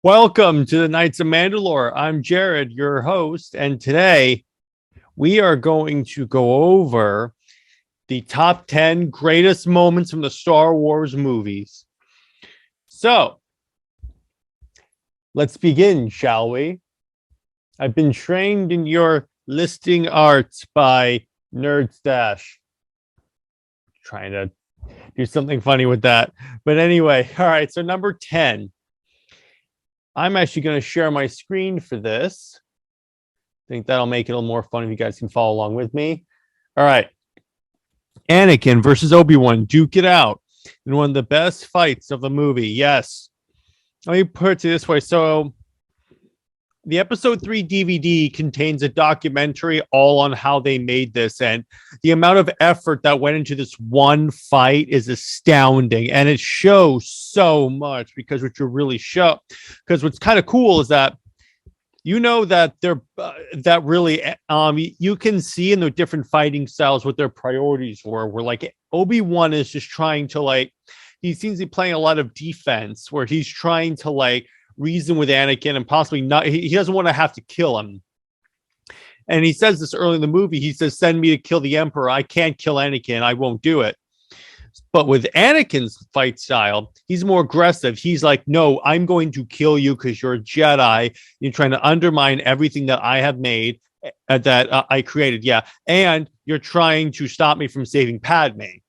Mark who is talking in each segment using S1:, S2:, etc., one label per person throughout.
S1: Welcome to the Knights of Mandalore. I'm Jared, your host, and today we are going to go over the top 10 greatest moments from the Star Wars movies. So let's begin, shall we? I've been trained in your listing arts by Nerd Stash. Trying to do something funny with that. But anyway, all right, so number 10. I'm actually going to share my screen for this. I think that'll make it a little more fun if you guys can follow along with me. All right. Anakin versus Obi-Wan. Duke it out in one of the best fights of the movie. Yes. Let me put it this way. So the episode 3 DVD contains a documentary all on how they made this, and the amount of effort that went into this one fight is astounding, and it shows so much because what you really show, because what's kind of cool is that that they're that really you can see in the different fighting styles what their priorities were. Where like Obi-Wan is just trying to he seems to be playing a lot of defense, where he's trying to reason with Anakin and possibly not. He doesn't want to have to kill him. And he says this early in the movie. He says, "Send me to kill the Emperor. I can't kill Anakin. I won't do it." But with Anakin's fight style, he's more aggressive. He's like, "No, I'm going to kill you because you're a Jedi. You're trying to undermine everything that I have made, that I created. Yeah. And you're trying to stop me from saving Padme."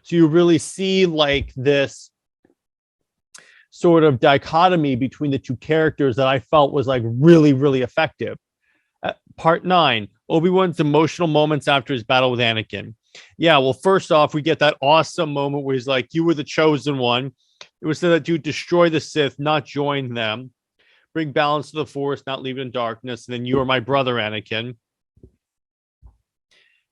S1: So you really see this sort of dichotomy between the two characters that I felt was really, really effective. Part 9, Obi-Wan's emotional moments after his battle with Anakin. Yeah, well, first off, we get that awesome moment where he's like, "You were the chosen one. It was so that you destroy the Sith, not join them. Bring balance to the Force, not leave it in darkness. And then you are my brother, Anakin."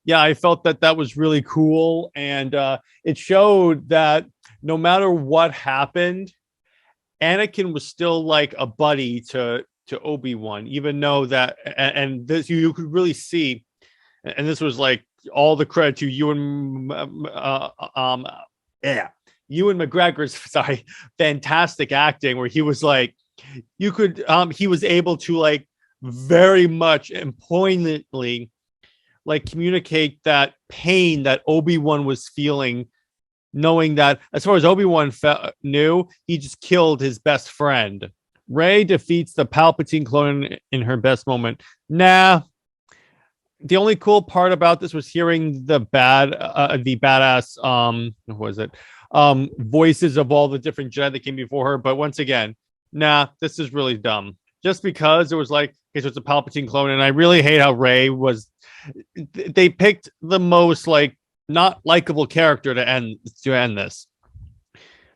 S1: Yeah, I felt that was really cool. And it showed that no matter what happened, Anakin was still like a buddy to Obi-Wan, even though that, and this you could really see, and this was all the credit to Ewan McGregor's fantastic acting, where he was he was able to very much and poignantly communicate that pain that Obi-Wan was feeling, knowing that as far as Obi-Wan knew, he just killed his best friend. Rey defeats the Palpatine clone in her best moment. Nah. The only cool part about this was hearing the badass, what was it? Voices of all the different Jedi that came before her. But once again, nah, this is really dumb. Just because it was okay, so it's a Palpatine clone, and I really hate how Rey was. They picked the most not likable character to end this.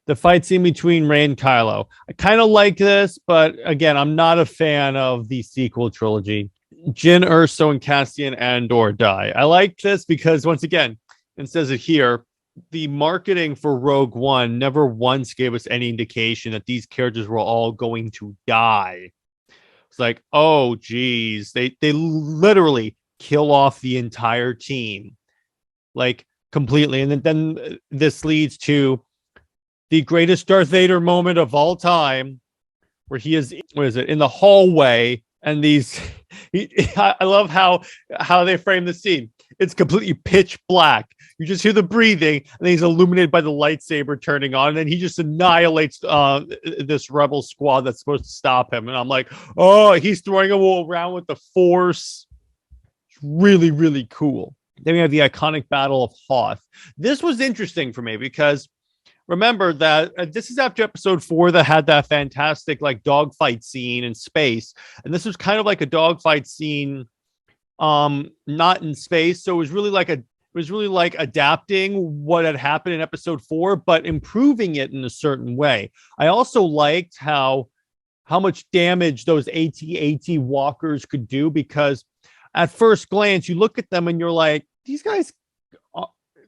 S1: The fight scene between Rey and Kylo. I kind of like this, but again, I'm not a fan of the sequel trilogy. Jyn Erso and Cassian Andor die. I like this because once again, it says it here, the marketing for Rogue One never once gave us any indication that these characters were all going to die. It's like, oh geez, they literally kill off the entire team, completely. And then this leads to the greatest Darth Vader moment of all time, where he is, in the hallway, and I love how they frame the scene. It's completely pitch black. You just hear the breathing, and then he's illuminated by the lightsaber turning on, and then he just annihilates this rebel squad that's supposed to stop him. And I'm like, oh, he's throwing him all around with the Force. It's really, really cool. Then we have the iconic Battle of Hoth. This was interesting for me because remember that this is after episode 4 that had that fantastic dogfight scene in space, and this was kind of like a dogfight scene, not in space. So it was really adapting what had happened in episode 4, but improving it in a certain way. I also liked how much damage those AT-AT walkers could do, because at first glance you look at them and you're like, these guys,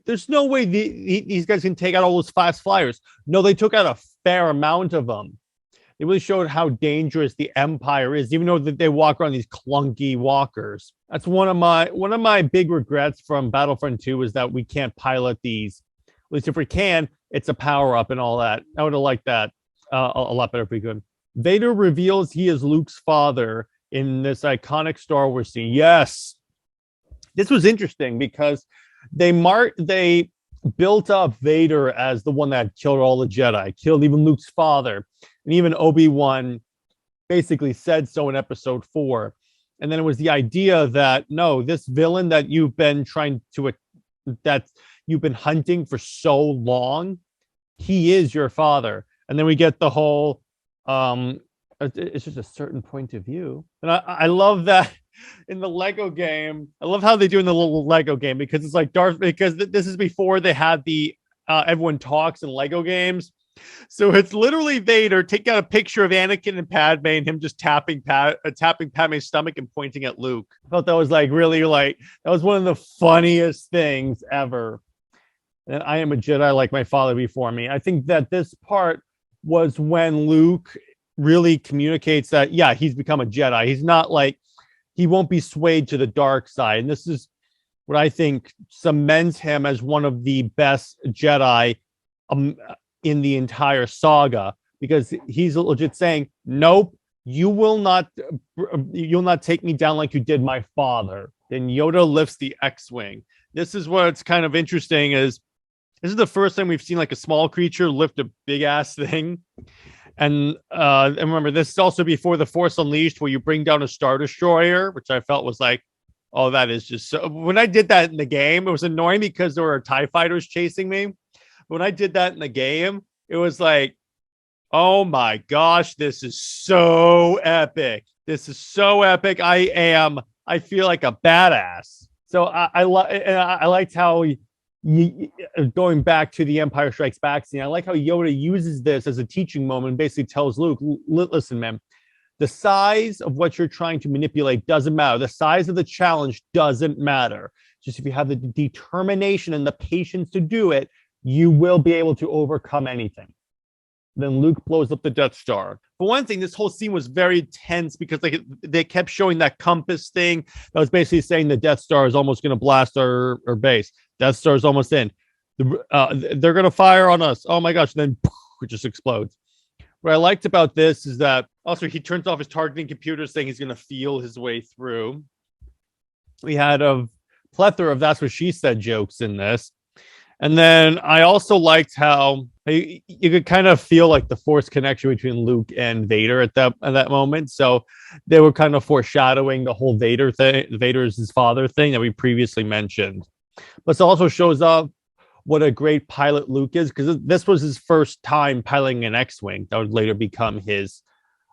S1: there's no way these guys can take out all those fast flyers. No, they took out a fair amount of them. They really showed how dangerous the Empire is, even though they walk around these clunky walkers. That's one of my big regrets from Battlefront 2 is that we can't pilot these. At least if we can, it's a power up and all that. I would have liked that a lot better if we could. Vader reveals he is Luke's father in this iconic Star Wars scene. Yes, this was interesting because they built up Vader as the one that killed all the Jedi, killed even Luke's father, and even Obi-Wan basically said so in Episode 4. And then it was the idea that no, this villain that you've been that you've been hunting for so long, he is your father. And then we get the whole it's just a certain point of view. And I love that in the Lego game. I love how they do in the little Lego game because it's like Darth, because this is before they had the everyone talks in Lego games. So it's literally Vader taking out a picture of Anakin and Padme and him just tapping Padme's stomach and pointing at Luke. I thought that was like really like, that was one of the funniest things ever. And I am a Jedi like my father before me. I think that this part was when Luke really communicates that, yeah, he's become a Jedi. He's not like, he won't be swayed to the dark side. And this is what I think cements him as one of the best Jedi in the entire saga, because he's legit saying, nope, you'll not take me down like you did my father. Then Yoda lifts the X-Wing. This is what's kind of interesting is this is the first time we've seen like a small creature lift a big ass thing. And remember, this is also before the Force Unleashed, where you bring down a Star Destroyer, which I felt was like, oh, that is just so. When I did that in the game, it was annoying because there were TIE fighters chasing me. When I did that in the game, it was like, oh my gosh, this is so epic. This is so epic. I feel like a badass. So I liked how going back to the Empire Strikes Back scene, I like how Yoda uses this as a teaching moment and basically tells Luke, listen, man, the size of what you're trying to manipulate doesn't matter. The size of the challenge doesn't matter. Just if you have the determination and the patience to do it, you will be able to overcome anything. Then Luke blows up the Death Star. For one thing, this whole scene was very tense because they kept showing that compass thing that was basically saying the Death Star is almost going to blast our base. Death Star is almost in. They're going to fire on us. Oh my gosh. And then poof, it just explodes. What I liked about this is that also he turns off his targeting computer saying he's going to feel his way through. We had a plethora of that's what she said jokes in this. And then I also liked how you could kind of feel like the Force connection between Luke and Vader at that moment. So they were kind of foreshadowing the whole Vader thing, Vader's his father thing that we previously mentioned. But it also shows up what a great pilot Luke is, because this was his first time piloting an X-Wing that would later become his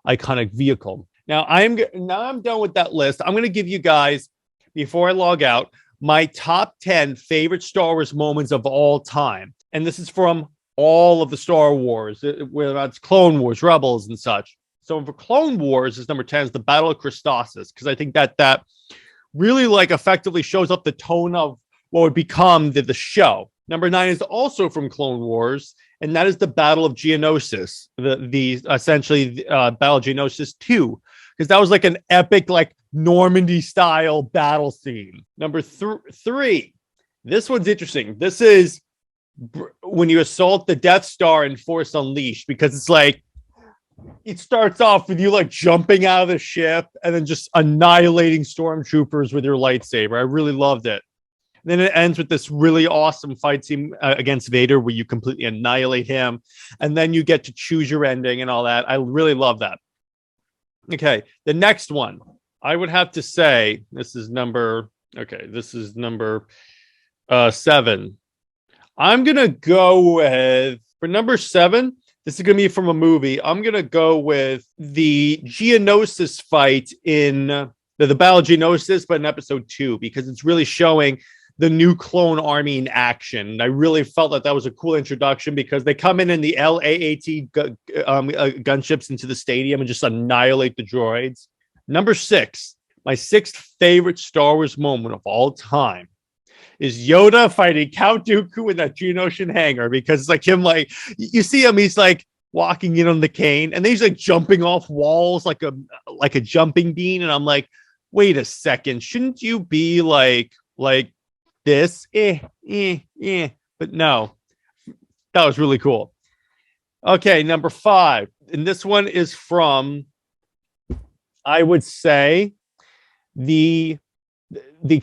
S1: iconic vehicle. Now I'm done with that list. I'm going to give you guys, before I log out, my top 10 favorite Star Wars moments of all time. And this is from all of the Star Wars, whether it's Clone Wars, Rebels, and such. So for Clone Wars, is number 10 is the Battle of Christophsis, because I think that really like effectively shows up the tone of what would become the show. Number 9 is also from Clone Wars, and that is the Battle of Geonosis, the essentially Battle of Geonosis 2, because that was like an epic like Normandy style battle scene. Number 3, this one's interesting. This is when you assault the Death Star in Force Unleashed, because it's like it starts off with you like jumping out of the ship and then just annihilating stormtroopers with your lightsaber. I really loved it. And then it ends with this really awesome fight scene against Vader where you completely annihilate him, and then you get to choose your ending and all that. I really love that. Okay, the next one. I would have to say this is number 7. I'm going to go with, for number 7, this is going to be from a movie. I'm going to go with the Geonosis fight in the Battle of Geonosis, but in episode 2, because it's really showing the new clone army in action. And I really felt that was a cool introduction, because they come in the LAAT gunships into the stadium and just annihilate the droids. Number 6, my 6th favorite Star Wars moment of all time is Yoda fighting Count Dooku in that Geonosian hangar, because it's like him, like you see him, he's like walking in on the cane, and then he's like jumping off walls like a jumping bean, and I'm like, wait a second, shouldn't you be like this? But no, that was really cool. Okay, number 5. And this one is from, I would say, the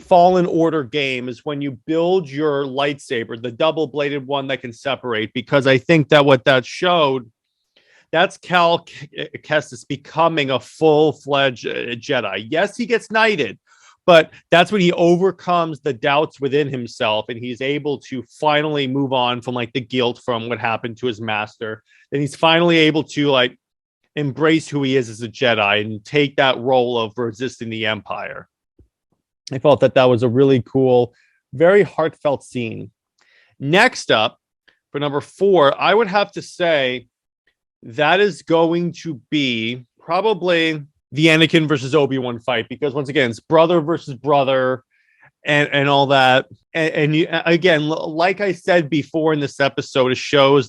S1: Fallen Order game is when you build your lightsaber, the double-bladed one that can separate, because I think that what that showed, that's Cal Kestis becoming a full-fledged Jedi. Yes, he gets knighted, but that's when he overcomes the doubts within himself and he's able to finally move on from like the guilt from what happened to his master. And he's finally able to like embrace who he is as a Jedi and take that role of resisting the Empire. I felt that that was a really cool, very heartfelt scene. Next up, for number 4, I would have to say that is going to be probably the Anakin versus ObiWan fight, because once again, it's brother versus brother and all that. And you, again, like I said before in this episode, it shows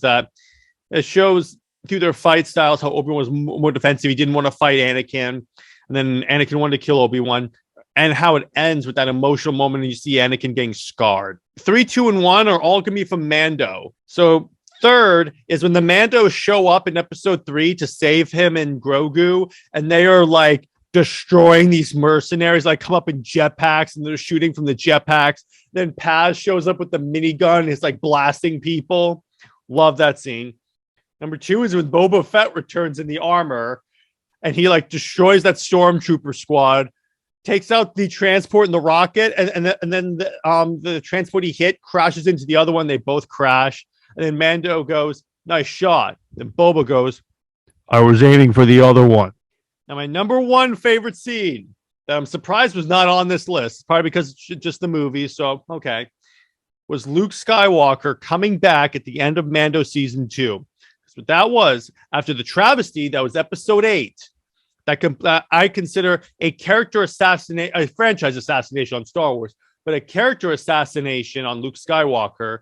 S1: through their fight styles how Obi-Wan was more defensive. He didn't want to fight Anakin, and then Anakin wanted to kill Obi-Wan, and how it ends with that emotional moment and you see Anakin getting scarred. 3, 2, and 1 are all going to be from Mando. So third is when the Mandos show up in episode 3 to save him and Grogu, and they are like destroying these mercenaries, like come up in jetpacks and they're shooting from the jetpacks. Then Paz shows up with the minigun and is like blasting people. Love that scene. Number 2 is when Boba Fett returns in the armor and he like destroys that stormtrooper squad, takes out the transport and the rocket, and then the transport he hit crashes into the other one. They both crash. And then Mando goes, "Nice shot." Then Boba goes, "I was aiming for the other one." Now, my number 1 favorite scene that I'm surprised was not on this list, probably because it's just the movie, so okay, was Luke Skywalker coming back at the end of Mando season 2. So that was after the travesty that was episode 8. That I consider a character assassination, a franchise assassination on Star Wars, but a character assassination on Luke Skywalker.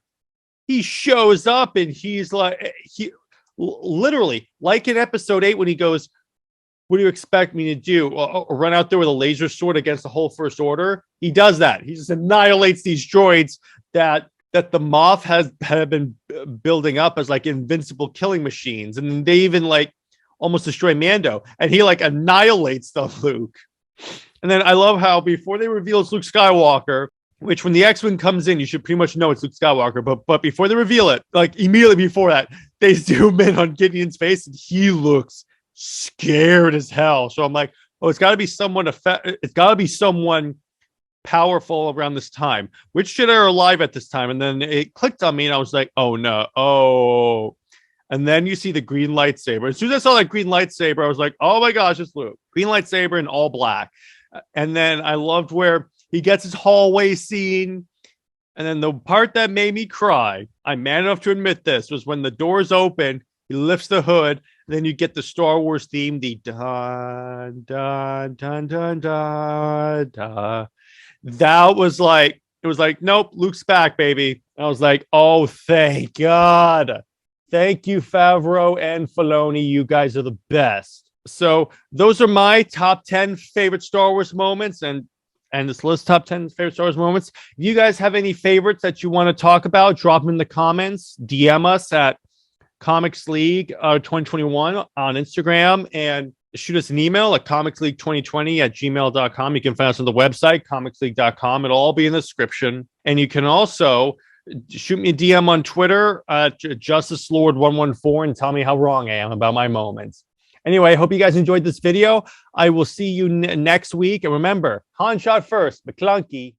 S1: He shows up and he's like, he literally, like in episode 8, when he goes, "What do you expect me to do? Run out there with a laser sword against the whole First Order?" He does that. He just annihilates these droids that the Moff has been building up as like invincible killing machines. And they even like almost destroy Mando, and he like annihilates the Luke. And then I love how before they reveal it's Luke Skywalker, which when the X-Wing comes in, you should pretty much know it's Luke Skywalker, but before they reveal it, like immediately before that, they zoom in on Gideon's face and he looks scared as hell. So I'm like, oh, it's got to be someone powerful around this time. Which Jedi are alive at this time? And then it clicked on me and I was like, oh no, oh. And then you see the green lightsaber. As soon as I saw that green lightsaber, I was like, oh my gosh, it's Luke. Green lightsaber in all black. And then I loved where he gets his hallway scene. And then the part that made me cry, I'm man enough to admit this, was when the doors open, he lifts the hood, and then you get the Star Wars theme, the dun, dun, dun, dun, dun, dun. That was like, it was like, nope, Luke's back, baby. I was like, oh, thank God. Thank you, Favreau and Filoni. You guys are the best. So those are my top 10 favorite Star Wars moments, and this list top 10 favorite Star Wars moments. If you guys have any favorites that you want to talk about, drop them in the comments. DM us at Comics League 2021 on Instagram, and shoot us an email at comicsleague2020@gmail.com. You can find us on the website, comicsleague.com. It'll all be in the description. And you can also shoot me a DM on Twitter at Justice Lord 114 and tell me how wrong I am about my moments. Anyway, I hope you guys enjoyed this video. I will see you next week. And remember, Han shot first, McClunky.